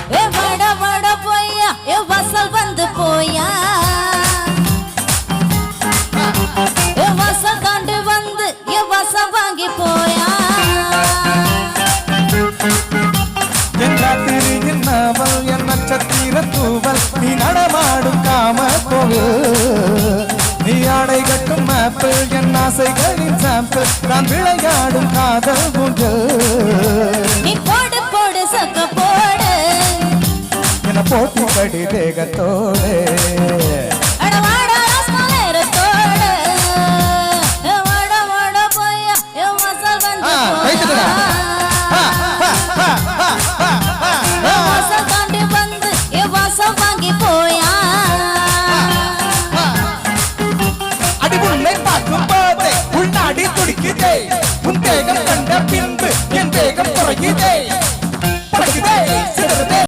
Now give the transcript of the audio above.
வட வட போயா வாசல் வந்து போயா வாசல் தாண்டு வந்து வாசல் வாங்கி போயா என் நாவல் என் நட்சத்திர தூவல் நீ நடமாடும் காம கோவில் நீ ஆடை கட்டும் மேப்பிள் என் ஆசைகளின் சாம்பிள் நான் விளையாடும் காதல் ஊஞ்சல் நீ போடு போடு சக்க போடு என போட்டி படி வேகத்தோடு அடிபுள்ளை பார்க்கும் போதே உள்நாடி துடிக்குதே உன் வேகம் கண்ட பின்பு என் வேகம் குறையுதே